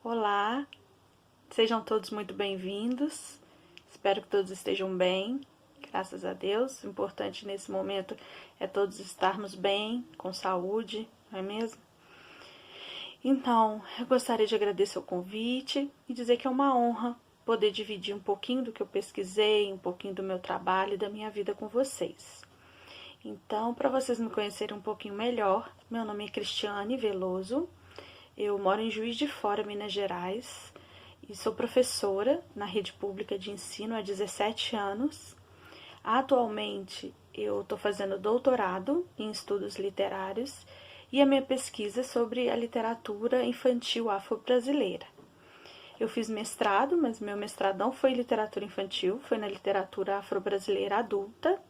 Olá, sejam todos muito bem-vindos. Espero que todos estejam bem, graças a Deus. O importante nesse momento é todos estarmos bem, com saúde, não é mesmo? Então, eu gostaria de agradecer o convite e dizer que é uma honra poder dividir um pouquinho do que eu pesquisei, um pouquinho do meu trabalho e da minha vida com vocês. Então, para vocês me conhecerem um pouquinho melhor, meu nome é Cristiane Veloso, eu moro em Juiz de Fora, Minas Gerais, e sou professora na rede pública de ensino há 17 anos. Atualmente, eu estou fazendo doutorado em estudos literários e a minha pesquisa é sobre a literatura infantil afro-brasileira. Eu fiz mestrado, mas meu mestrado não foi em literatura infantil, foi na literatura afro-brasileira adulta.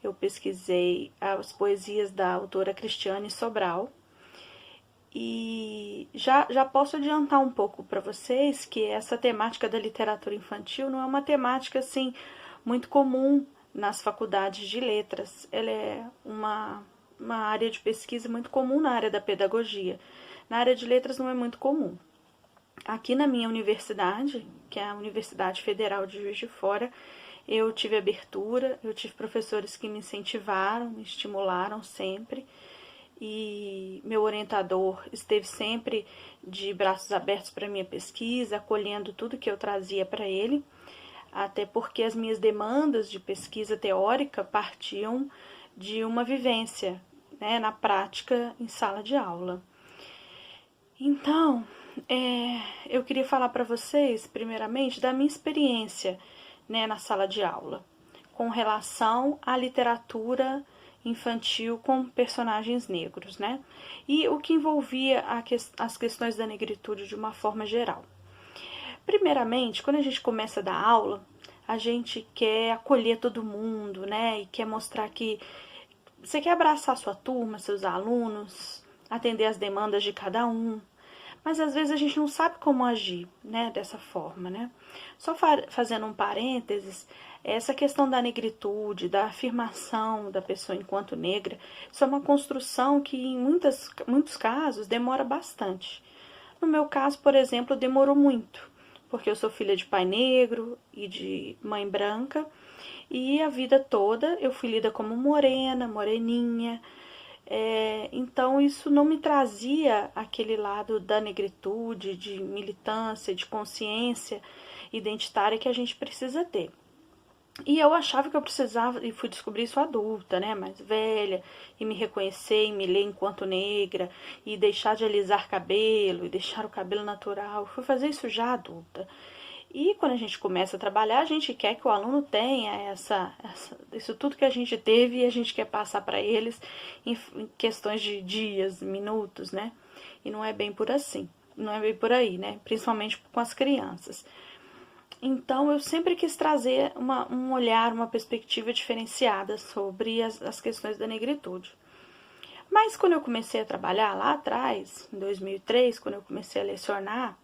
Eu pesquisei as poesias da autora Cristiane Sobral. E já posso adiantar um pouco para vocês que essa temática da literatura infantil não é uma temática assim muito comum nas faculdades de letras. Ela é uma área de pesquisa muito comum na área da pedagogia. Na área de letras não é muito comum. Aqui na minha universidade, que é a Universidade Federal de Juiz de Fora, eu tive abertura, eu tive professores que me incentivaram, me estimularam sempre. E meu orientador esteve sempre de braços abertos para minha pesquisa, acolhendo tudo que eu trazia para ele, até porque as minhas demandas de pesquisa teórica partiam de uma vivência, né, na prática em sala de aula. Então, eu queria falar para vocês, primeiramente, da minha experiência, né, na sala de aula, com relação à literatura infantil com personagens negros, né? E o que envolvia as questões da negritude de uma forma geral. Primeiramente, quando a gente começa a dar aula, a gente quer acolher todo mundo, né? E quer mostrar que você quer abraçar sua turma, seus alunos, atender as demandas de cada um. Mas às vezes a gente não sabe como agir, né, dessa forma, né? Só fazendo um parênteses, essa questão da negritude, da afirmação da pessoa enquanto negra, isso é uma construção que em muitos casos demora bastante. No meu caso, por exemplo, demorou muito, porque eu sou filha de pai negro e de mãe branca, e a vida toda eu fui lida como morena, moreninha. Então isso não me trazia aquele lado da negritude, de militância, de consciência identitária que a gente precisa ter. E eu achava que eu precisava, e fui descobrir isso adulta, né, mais velha, e me reconhecer, e me ler enquanto negra, e deixar de alisar cabelo, e deixar o cabelo natural. Fui fazer isso já adulta. E quando a gente começa a trabalhar, a gente quer que o aluno tenha isso tudo que a gente teve e a gente quer passar para eles em questões de dias, minutos, né? E não é bem por assim, não é bem por aí, né? Principalmente com as crianças. Então, eu sempre quis trazer um olhar, uma perspectiva diferenciada sobre as questões da negritude. Mas quando eu comecei a trabalhar lá atrás, em 2003, quando eu comecei a lecionar,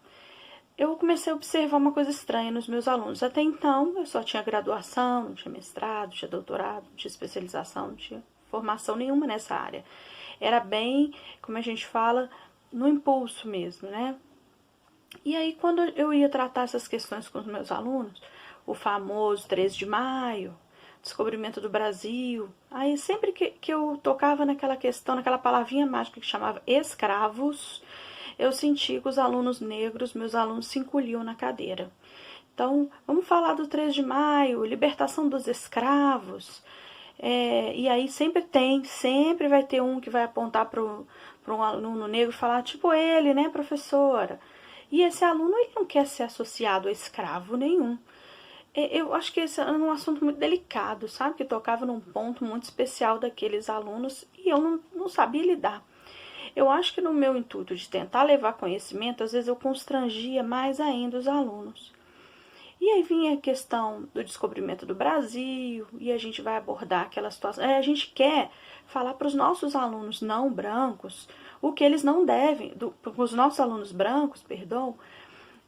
eu comecei a observar uma coisa estranha nos meus alunos. Até então, eu só tinha graduação, não tinha mestrado, não tinha doutorado, não tinha especialização, não tinha formação nenhuma nessa área. Era bem, como a gente fala, no impulso mesmo, né? E aí, quando eu ia tratar essas questões com os meus alunos, o famoso 13 de maio, descobrimento do Brasil, aí sempre que eu tocava naquela questão, naquela palavrinha mágica que chamava escravos, eu senti que os alunos negros, meus alunos, se encolhiam na cadeira. Então, vamos falar do 3 de maio, libertação dos escravos. E aí sempre vai ter um que vai apontar para um aluno negro e falar, tipo ele, né, professora? E esse aluno ele não quer ser associado a escravo nenhum. Eu acho que esse é um assunto muito delicado, sabe? Que tocava num ponto muito especial daqueles alunos e eu não sabia lidar. Eu acho que no meu intuito de tentar levar conhecimento, às vezes eu constrangia mais ainda os alunos. E aí vinha a questão do descobrimento do Brasil, e a gente vai abordar aquela situação. A gente quer falar para os nossos alunos não brancos o que eles não devem, para os nossos alunos brancos, perdão,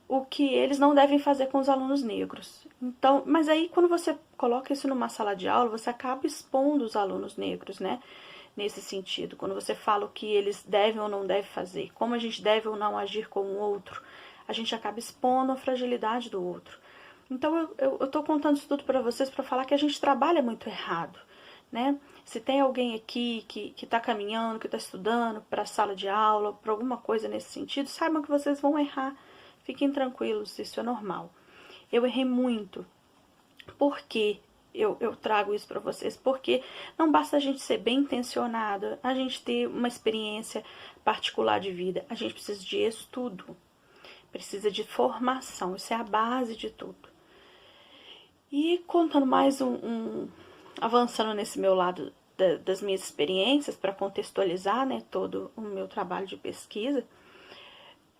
o que eles não devem fazer com os alunos negros. Então, mas aí quando você coloca isso numa sala de aula, você acaba expondo os alunos negros, né? Nesse sentido, quando você fala o que eles devem ou não devem fazer, como a gente deve ou não agir com o outro, a gente acaba expondo a fragilidade do outro. Então eu tô contando isso tudo para vocês para falar que a gente trabalha muito errado, né? Se tem alguém aqui que tá caminhando, que tá estudando para a sala de aula, para alguma coisa nesse sentido, saibam que vocês vão errar. Fiquem tranquilos, isso é normal. Eu errei muito. Por quê? Eu trago isso para vocês, porque não basta a gente ser bem intencionada, a gente ter uma experiência particular de vida, a gente precisa de estudo, precisa de formação, isso é a base de tudo. E contando mais avançando nesse meu lado das minhas experiências, para contextualizar, né, todo o meu trabalho de pesquisa,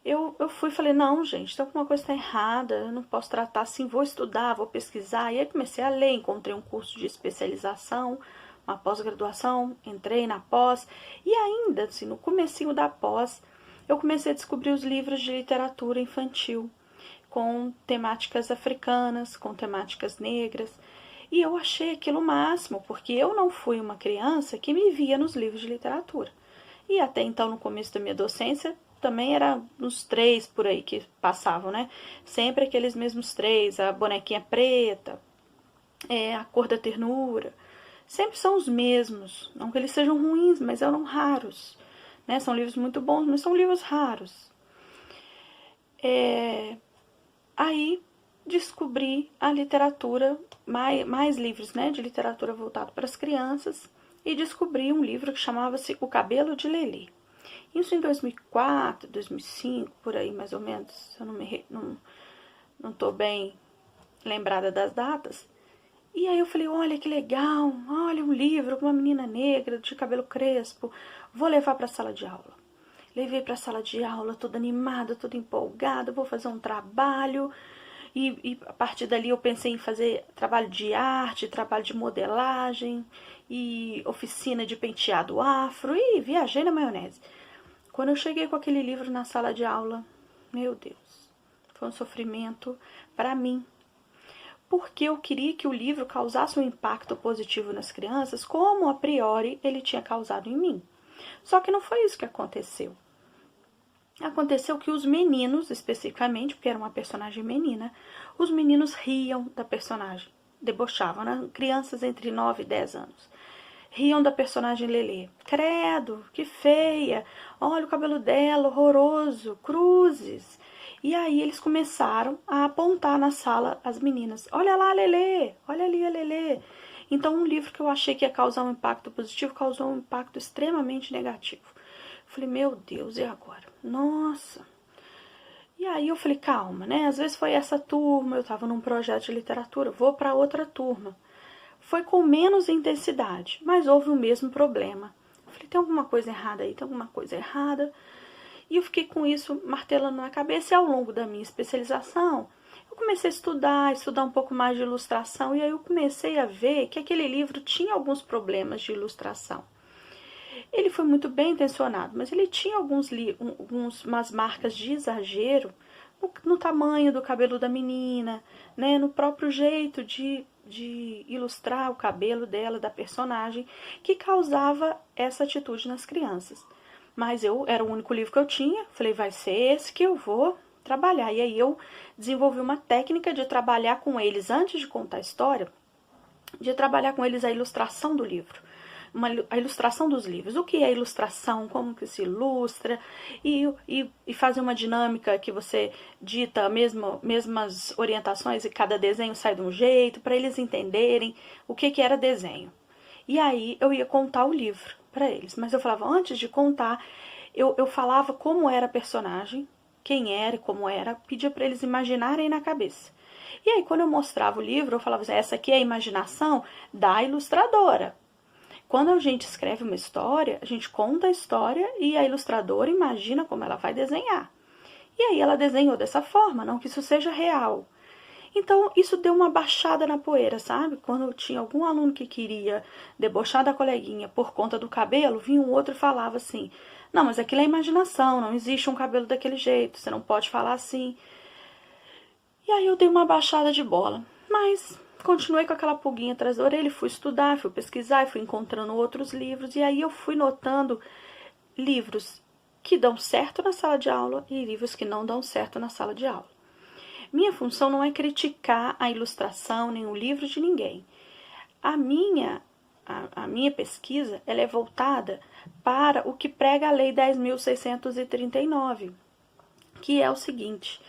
eu fui e falei, não, gente, tem alguma coisa que está errada, eu não posso tratar assim, vou estudar, vou pesquisar. E aí comecei a ler, encontrei um curso de especialização, uma pós-graduação, entrei na pós, e ainda, assim, no comecinho da pós, eu comecei a descobrir os livros de literatura infantil, com temáticas africanas, com temáticas negras, e eu achei aquilo o máximo, porque eu não fui uma criança que me via nos livros de literatura. E até então, no começo da minha docência, também era uns 3 por aí que passavam, né? Sempre aqueles mesmos 3, a bonequinha preta, a cor da ternura. Sempre são os mesmos. Não que eles sejam ruins, mas eram raros. Né? São livros muito bons, mas são livros raros. Aí descobri a literatura, mais livros, né, de literatura voltado para as crianças, e descobri um livro que chamava-se O Cabelo de Lelê. Isso em 2004, 2005, por aí mais ou menos, eu não estou bem lembrada das datas. E aí eu falei, olha que legal, olha um livro com uma menina negra de cabelo crespo, vou levar para a sala de aula. Levei para a sala de aula toda animada, toda empolgada, vou fazer um trabalho. E a partir dali eu pensei em fazer trabalho de arte, trabalho de modelagem e oficina de penteado afro e viajei na maionese. Quando eu cheguei com aquele livro na sala de aula, meu Deus, foi um sofrimento para mim. Porque eu queria que o livro causasse um impacto positivo nas crianças, como a priori ele tinha causado em mim. Só que não foi isso que aconteceu. Aconteceu que os meninos, especificamente, porque era uma personagem menina, os meninos riam da personagem, debochavam, né? Crianças entre 9 e 10 anos. Riam da personagem Lelê. Credo, que feia, olha o cabelo dela, horroroso, cruzes. E aí eles começaram a apontar na sala as meninas. Olha lá a Lelê, olha ali a Lelê. Então um livro que eu achei que ia causar um impacto positivo, causou um impacto extremamente negativo. Falei, meu Deus, e agora? Nossa. E aí eu falei, calma, né? Às vezes foi essa turma, eu estava num projeto de literatura, vou para outra turma. Foi com menos intensidade, mas houve o mesmo problema. Eu falei, tem alguma coisa errada aí, tem alguma coisa errada. E eu fiquei com isso martelando na cabeça e ao longo da minha especialização, eu comecei a estudar um pouco mais de ilustração e aí eu comecei a ver que aquele livro tinha alguns problemas de ilustração. Ele foi muito bem intencionado, mas ele tinha umas marcas de exagero no tamanho do cabelo da menina, né, no próprio jeito de ilustrar o cabelo dela, da personagem, que causava essa atitude nas crianças. Mas era o único livro que eu tinha, falei, vai ser esse que eu vou trabalhar. E aí eu desenvolvi uma técnica de trabalhar com eles, antes de contar a história, de trabalhar com eles a ilustração do livro. A ilustração dos livros. O que é ilustração, como que se ilustra, e fazer uma dinâmica que você dita mesmas orientações e cada desenho sai de um jeito, para eles entenderem o que era desenho. E aí eu ia contar o livro para eles, mas eu falava, antes de contar, eu falava como era a personagem, quem era e como era, pedia para eles imaginarem na cabeça. E aí quando eu mostrava o livro, eu falava assim, essa aqui é a imaginação da ilustradora. Quando a gente escreve uma história, a gente conta a história e a ilustradora imagina como ela vai desenhar. E aí ela desenhou dessa forma, não que isso seja real. Então, isso deu uma baixada na poeira, sabe? Quando tinha algum aluno que queria debochar da coleguinha por conta do cabelo, vinha um outro e falava assim, não, mas aquilo é imaginação, não existe um cabelo daquele jeito, você não pode falar assim. E aí eu dei uma baixada de bola, mas continuei com aquela pulguinha atrás da orelha, fui estudar, fui pesquisar, fui encontrando outros livros, e aí eu fui notando livros que dão certo na sala de aula e livros que não dão certo na sala de aula. Minha função não é criticar a ilustração nem o livro de ninguém. A minha pesquisa ela é voltada para o que prega a Lei 10.639, que é o seguinte: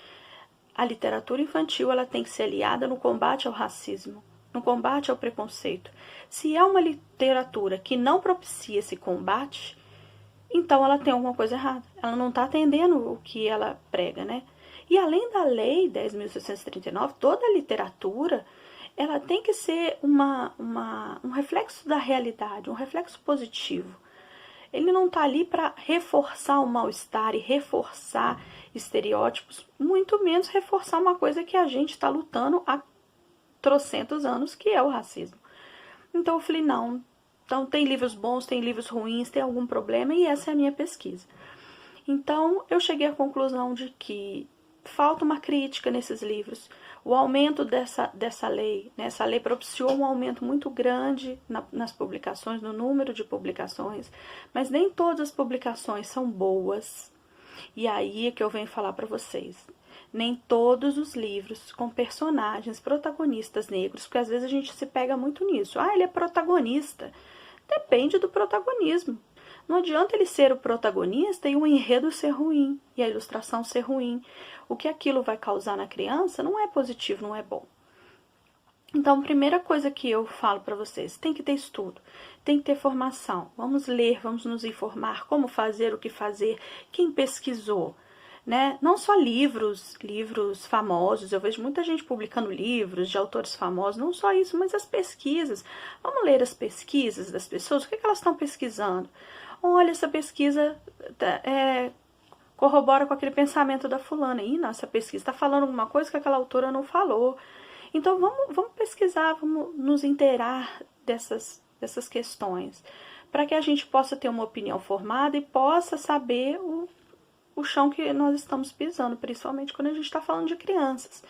a literatura infantil ela tem que ser aliada no combate ao racismo, no combate ao preconceito. Se é uma literatura que não propicia esse combate, então ela tem alguma coisa errada. Ela não está atendendo o que ela prega, né? E além da Lei 10.639, toda a literatura ela tem que ser um reflexo da realidade, um reflexo positivo. Ele não está ali para reforçar o mal-estar e reforçar estereótipos, muito menos reforçar uma coisa que a gente está lutando há trocentos anos, que é o racismo. Então eu falei, não, então tem livros bons, tem livros ruins, tem algum problema, e essa é a minha pesquisa. Então eu cheguei à conclusão de que falta uma crítica nesses livros. O aumento dessa lei, né? Essa lei propiciou um aumento muito grande nas publicações, no número de publicações, mas nem todas as publicações são boas. E aí é que eu venho falar para vocês. Nem todos os livros com personagens, protagonistas negros, porque às vezes a gente se pega muito nisso. Ah, ele é protagonista. Depende do protagonismo. Não adianta ele ser o protagonista e o enredo ser ruim, e a ilustração ser ruim. O que aquilo vai causar na criança não é positivo, não é bom. Então, a primeira coisa que eu falo para vocês, tem que ter estudo, tem que ter formação. Vamos ler, vamos nos informar, como fazer, o que fazer, quem pesquisou, né? Não só livros famosos, eu vejo muita gente publicando livros de autores famosos, não só isso, mas as pesquisas. Vamos ler as pesquisas das pessoas, o que elas estão pesquisando? Olha, essa pesquisa corrobora com aquele pensamento da fulana. Ih, não, essa pesquisa está falando alguma coisa que aquela autora não falou. Então, vamos pesquisar, vamos nos inteirar dessas questões, para que a gente possa ter uma opinião formada e possa saber o chão que nós estamos pisando, principalmente quando a gente está falando de crianças.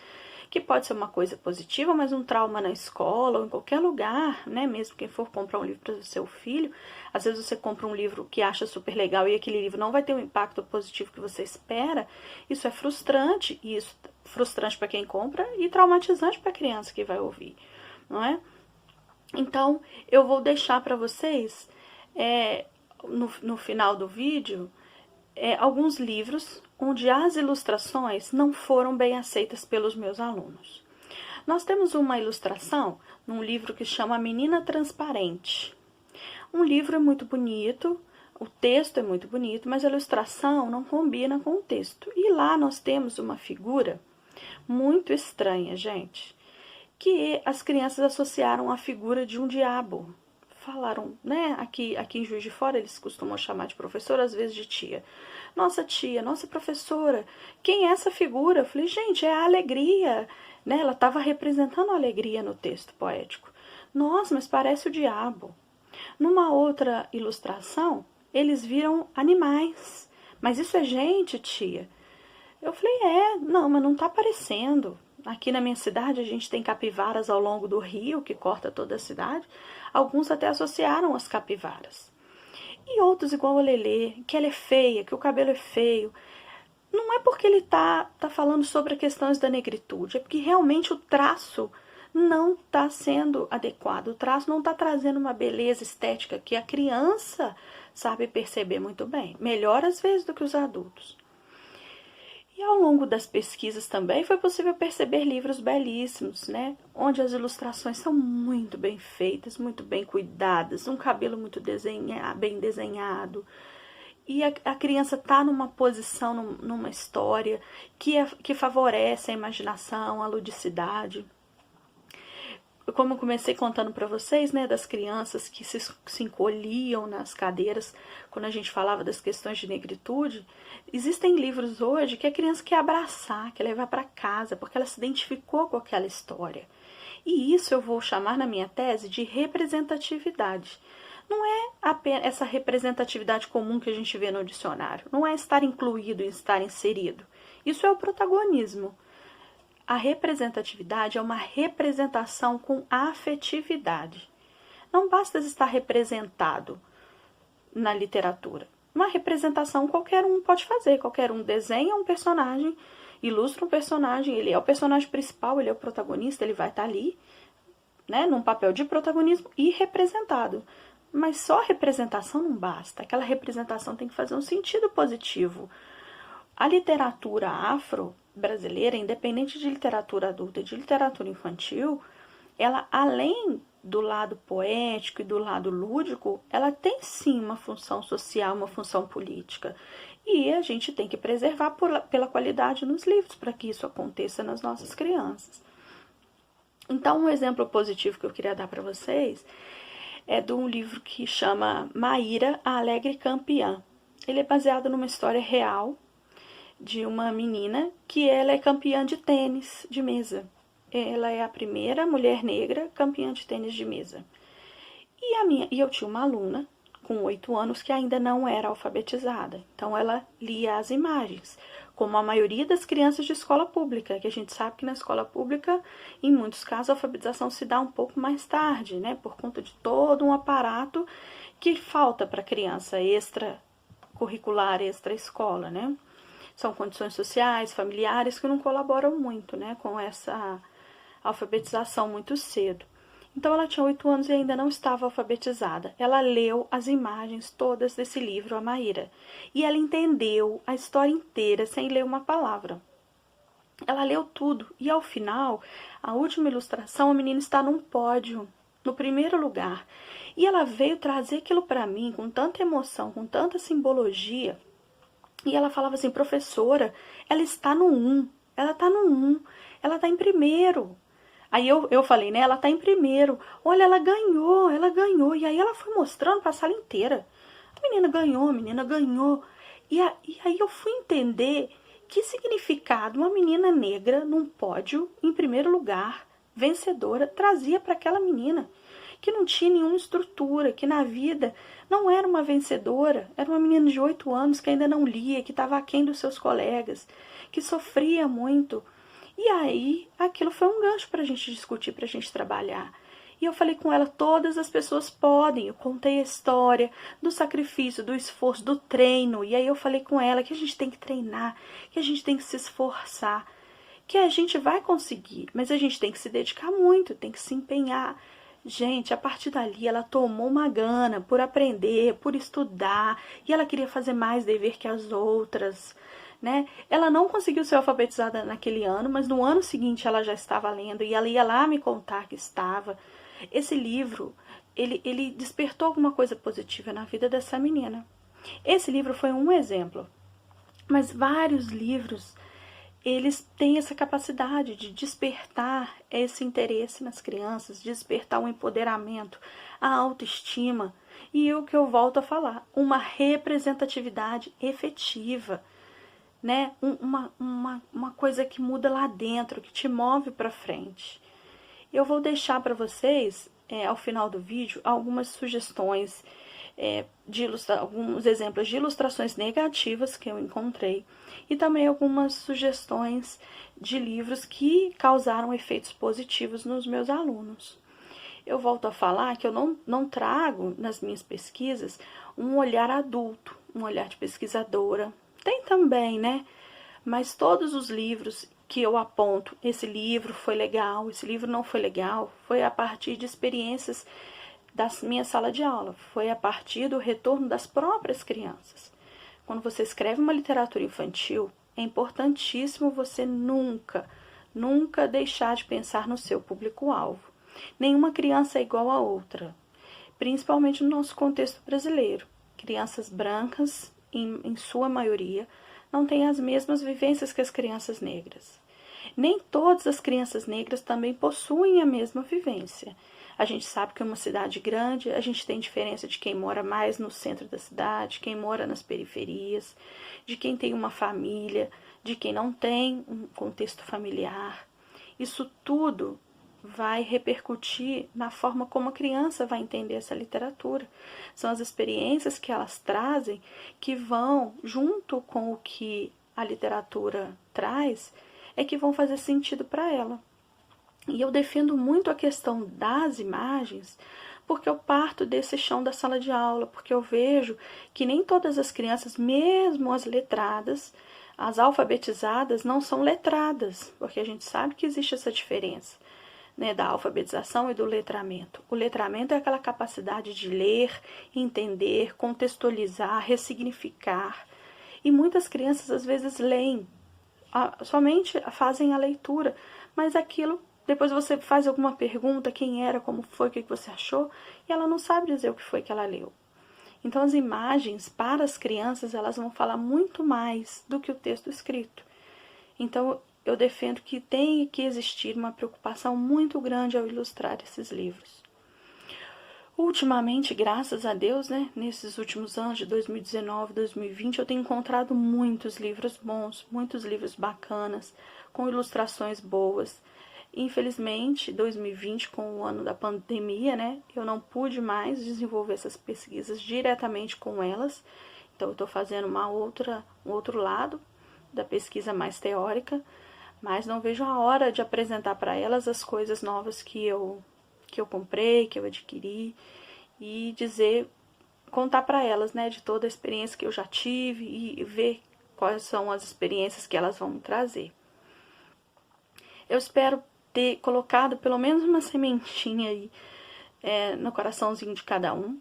Que pode ser uma coisa positiva, mas um trauma na escola ou em qualquer lugar, né? Mesmo quem for comprar um livro para o seu filho, às vezes você compra um livro que acha super legal e aquele livro não vai ter o impacto positivo que você espera. Isso é frustrante, e isso é frustrante para quem compra e traumatizante para a criança que vai ouvir, não é? Então, eu vou deixar para vocês, no final do vídeo, alguns livros onde as ilustrações não foram bem aceitas pelos meus alunos. Nós temos uma ilustração num livro que chama A Menina Transparente. Um livro é muito bonito, o texto é muito bonito, mas a ilustração não combina com o texto. E lá nós temos uma figura muito estranha, gente, que as crianças associaram à figura de um diabo. Falaram, né, aqui em Juiz de Fora eles costumam chamar de professora, às vezes de tia. Nossa tia, nossa professora, quem é essa figura? Eu falei, gente, é a alegria, né? Ela estava representando a alegria no texto poético. Nossa, mas parece o diabo. Numa outra ilustração, eles viram animais. Mas isso é gente, tia? Eu falei, não, mas não está aparecendo. Aqui na minha cidade a gente tem capivaras ao longo do rio que corta toda a cidade. Alguns até associaram as capivaras. E outros igual a Lelê, que ela é feia, que o cabelo é feio. Não é porque ele tá falando sobre questões da negritude, é porque realmente o traço não está sendo adequado. O traço não está trazendo uma beleza estética que a criança sabe perceber muito bem. Melhor às vezes do que os adultos. E ao longo das pesquisas também foi possível perceber livros belíssimos, né? Onde as ilustrações são muito bem feitas, muito bem cuidadas, um cabelo muito bem desenhado. E a criança está numa posição, numa história que favorece a imaginação, a ludicidade. Como eu comecei contando para vocês, né, das crianças que se encolhiam nas cadeiras quando a gente falava das questões de negritude, existem livros hoje que a criança quer abraçar, quer levar para casa, porque ela se identificou com aquela história. E isso eu vou chamar na minha tese de representatividade. Não é apenas essa representatividade comum que a gente vê no dicionário, não é estar incluído e estar inserido. Isso é o protagonismo. A representatividade é uma representação com afetividade. Não basta estar representado na literatura. uma representação qualquer um pode fazer, qualquer um desenha um personagem, ilustra um personagem, ele é o personagem principal, ele é o protagonista, ele vai estar ali, né, num papel de protagonismo e representado. Mas só representação não basta, aquela representação tem que fazer um sentido positivo. A literatura afro-brasileira, independente de literatura adulta e de literatura infantil, ela, além do lado poético e do lado lúdico, ela tem sim uma função social, uma função política. E a gente tem que preservar pela qualidade nos livros, para que isso aconteça nas nossas crianças. Então, um exemplo positivo que eu queria dar para vocês é de um livro que chama Maíra, a Alegre Campeã. Ele é baseado numa história real de uma menina que ela é campeã de tênis de mesa. Ela é a primeira mulher negra campeã de tênis de mesa. E eu tinha uma aluna com 8 anos que ainda não era alfabetizada. Então ela lia as imagens, como a maioria das crianças de escola pública, que a gente sabe que na escola pública, em muitos casos, a alfabetização se dá um pouco mais tarde, né? Por conta de todo um aparato que falta para a criança extracurricular, extra-escola, né? São condições sociais, familiares que não colaboram muito, né, com essa alfabetização muito cedo. Então ela tinha 8 anos e ainda não estava alfabetizada. Ela leu as imagens todas desse livro, a Maíra, e ela entendeu a história inteira sem ler uma palavra. Ela leu tudo e ao final, a última ilustração, a menina está num pódio, no primeiro lugar. E ela veio trazer aquilo para mim com tanta emoção, com tanta simbologia. E ela falava assim, professora, ela está no 1, ela está no 1, ela está em primeiro. Aí eu falei, né, ela está em primeiro, olha, ela ganhou. E aí ela foi mostrando para a sala inteira. A menina ganhou. E aí eu fui entender que significado uma menina negra num pódio, em primeiro lugar, vencedora, trazia para aquela menina. Que não tinha nenhuma estrutura, que na vida não era uma vencedora, era uma menina de 8 anos que ainda não lia, que estava aquém dos seus colegas, que sofria muito. E aí, aquilo foi um gancho para a gente discutir, para a gente trabalhar. E eu falei com ela, todas as pessoas podem. Eu contei a história do sacrifício, do esforço, do treino. E aí eu falei com ela que a gente tem que treinar, que a gente tem que se esforçar, que a gente vai conseguir, mas a gente tem que se dedicar muito, tem que se empenhar. Gente, a partir dali ela tomou uma gana por aprender, por estudar, e ela queria fazer mais dever que as outras, né? Ela não conseguiu ser alfabetizada naquele ano, mas no ano seguinte ela já estava lendo, e ela ia lá me contar que estava. Esse livro, ele despertou alguma coisa positiva na vida dessa menina. Esse livro foi um exemplo, mas vários livros eles têm essa capacidade de despertar esse interesse nas crianças, despertar o empoderamento, a autoestima e o que eu volto a falar, uma representatividade efetiva, né? Uma coisa que muda lá dentro, que te move para frente. Eu vou deixar para vocês, ao final do vídeo, algumas sugestões, alguns exemplos de ilustrações negativas que eu encontrei e também algumas sugestões de livros que causaram efeitos positivos nos meus alunos. Eu volto a falar que eu não trago nas minhas pesquisas um olhar adulto, um olhar de pesquisadora. Tem também, né? Mas todos os livros que eu aponto, esse livro foi legal, esse livro não foi legal, foi a partir de experiências da minha sala de aula, foi a partir do retorno das próprias crianças. Quando você escreve uma literatura infantil, é importantíssimo você nunca deixar de pensar no seu público-alvo. Nenhuma criança é igual a outra, principalmente no nosso contexto brasileiro. Crianças brancas, em sua maioria, não têm as mesmas vivências que as crianças negras. Nem todas as crianças negras também possuem a mesma vivência. A gente sabe que é uma cidade grande, a gente tem diferença de quem mora mais no centro da cidade, quem mora nas periferias, de quem tem uma família, de quem não tem um contexto familiar. Isso tudo vai repercutir na forma como a criança vai entender essa literatura. São as experiências que elas trazem que vão, junto com o que a literatura traz, é que vão fazer sentido para ela. E eu defendo muito a questão das imagens, porque eu parto desse chão da sala de aula, porque eu vejo que nem todas as crianças, mesmo as letradas, as alfabetizadas, não são letradas, porque a gente sabe que existe essa diferença, né, da alfabetização e do letramento. O letramento é aquela capacidade de ler, entender, contextualizar, ressignificar. E muitas crianças às vezes leem, somente fazem a leitura, mas aquilo, depois você faz alguma pergunta, quem era, como foi, o que você achou, e ela não sabe dizer o que foi que ela leu. Então as imagens para as crianças, elas vão falar muito mais do que o texto escrito. Então eu defendo que tem que existir uma preocupação muito grande ao ilustrar esses livros. Ultimamente, graças a Deus, né, nesses últimos anos de 2019, 2020, eu tenho encontrado muitos livros bons, muitos livros bacanas, com ilustrações boas. Infelizmente, 2020, com o ano da pandemia, né, eu não pude mais desenvolver essas pesquisas diretamente com elas. Então, eu estou fazendo um outro lado da pesquisa mais teórica, mas não vejo a hora de apresentar para elas as coisas novas que eu comprei, que eu adquiri, e contar para elas, né, de toda a experiência que eu já tive e ver quais são as experiências que elas vão me trazer. Eu espero ter colocado pelo menos uma sementinha aí no coraçãozinho de cada um.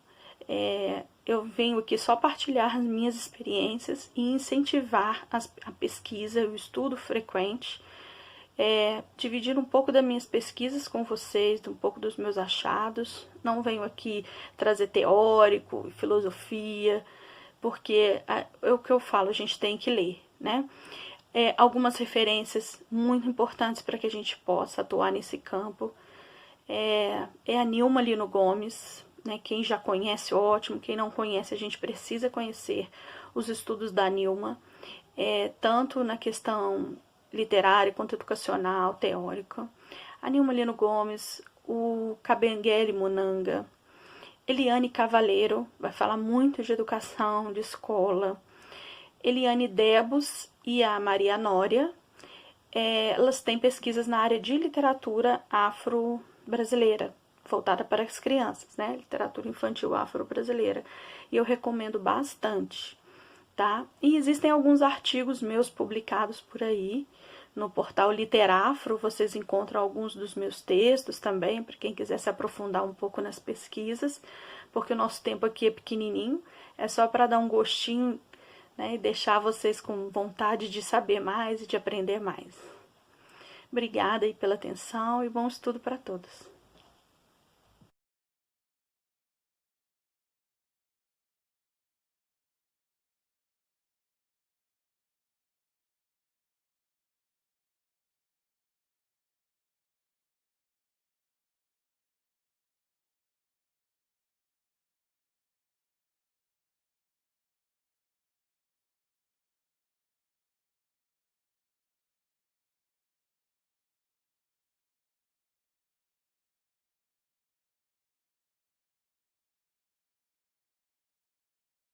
Eu venho aqui só partilhar as minhas experiências e incentivar a pesquisa, o estudo frequente, dividir um pouco das minhas pesquisas com vocês, um pouco dos meus achados. Não venho aqui trazer teórico, filosofia, porque é o que eu falo, a gente tem que ler, né? Algumas referências muito importantes para que a gente possa atuar nesse campo. A Nilma Lino Gomes, né? Quem já conhece, ótimo. Quem não conhece, a gente precisa conhecer os estudos da Nilma, tanto na questão literária quanto educacional, teórica. A Nilma Lino Gomes, o Kabengele Munanga, Eliane Cavaleiro, vai falar muito de educação, de escola. Eliane Debus e a Maria Nória, elas têm pesquisas na área de literatura afro-brasileira, voltada para as crianças, né? Literatura infantil afro-brasileira. E eu recomendo bastante, tá? E existem alguns artigos meus publicados por aí. No portal Literafro, vocês encontram alguns dos meus textos também, para quem quiser se aprofundar um pouco nas pesquisas, porque o nosso tempo aqui é pequenininho, é só para dar um gostinho, né, e deixar vocês com vontade de saber mais e de aprender mais. Obrigada aí pela atenção e bom estudo para todos.